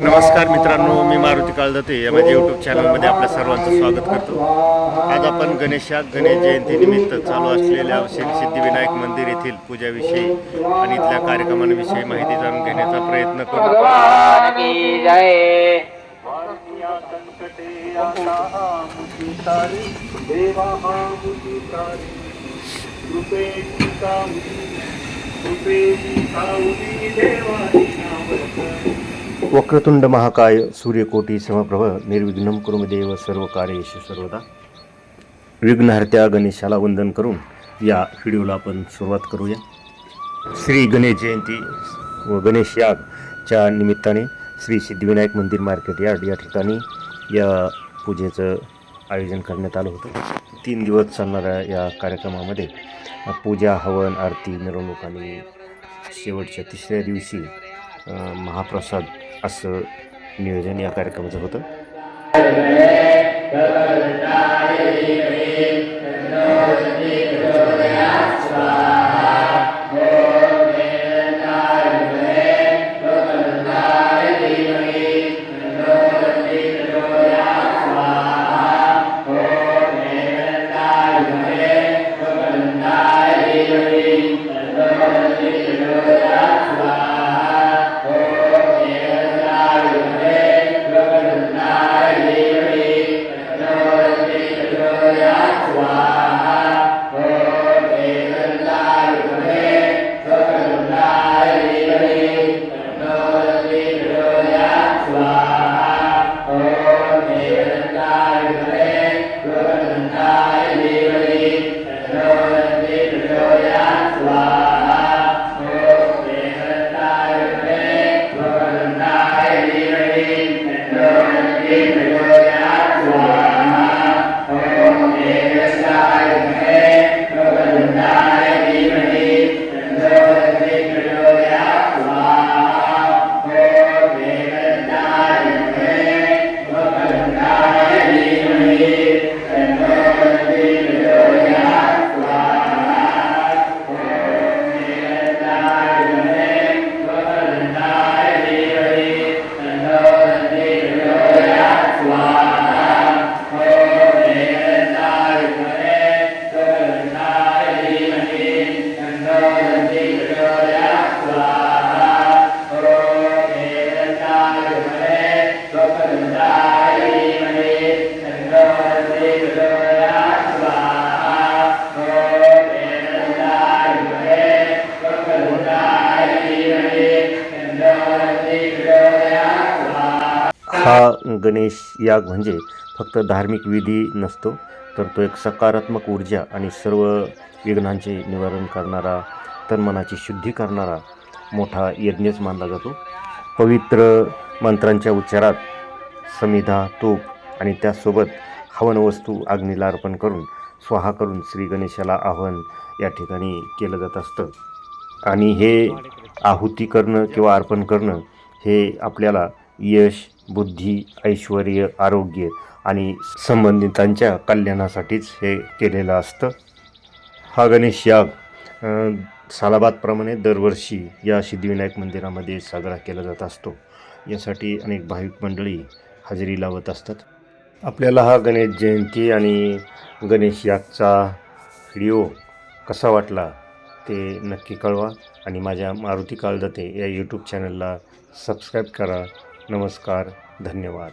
नमस्कार मित्रांनो, मी मारुती काळदते या माझ्या यूट्यूब चॅनलमध्ये आपल्या सर्वांचं स्वागत करतो। आज आपण गणेश जयंतीनिमित्त चालू असलेल्या श्री सिद्धिविनायक मंदिर येथील पूजाविषयी आणि इथल्या कार्यक्रमांविषयी माहिती जाणून घेण्याचा प्रयत्न करू। वक्रतुंड महाकाय सूर्यकोटी समप्रभ निर्विघ्नं कुरु मे देव सर्व कार्येषु सर्वदा। विघ्नहर्त्या गणेशाला वंदन करून या व्हिडिओला आपण सुरुवात करूया। श्री गणेश जयंती व गणेश यागच्या निमित्ताने श्री सिद्धिविनायक मंदिर मार्केट यार्ड या ठिकाणी या पूजेचं आयोजन करण्यात आलं होतं। 3 दिवस चालणाऱ्या या कार्यक्रमामध्ये पूजा, हवन, आरती, मिरवणूक आणि शेवटच्या 3ऱ्या दिवशी महाप्रसाद असं नियोजन या कार्यक्रमाचं होतं। हा गणेश याग म्हणजे फक्त धार्मिक विधी नसतो, तर तो एक सकारात्मक ऊर्जा आणि सर्व विघ्नांचे निवारण करणारा, तनमनाची शुद्धी करणारा मोठा यज्ञच मानला जातो। पवित्र मंत्रांच्या उच्चारात समिधा, तूप आणि त्यासोबत हवन वस्तू अग्नीला अर्पण करून स्वाहा करून श्री गणेशाला आवाहन या ठिकाणी केलं जात असतं। आणि हे आहुती करणं किंवा अर्पण करणं हे आपल्याला यश, बुद्धी, ऐश्वर्य, आरोग्य आणि संबंधितांच्या कल्याणासाठीच हे केलेलं असतं। हा गणेश याग सालाबादप्रमाणे दरवर्षी या सिद्धिविनायक मंदिरामध्ये साजरा केला जात असतो। यासाठी अनेक भाविक मंडळी हजेरी लावत असतात। आपल्याला हा गणेश जयंती आणि गणेश यागचा व्हिडिओ कसा वाटला ते नक्की कळवा आणि माझ्या मारुती काळदते या यूट्यूब चॅनलला सबस्क्राईब करा। नमस्कार, धन्यवाद।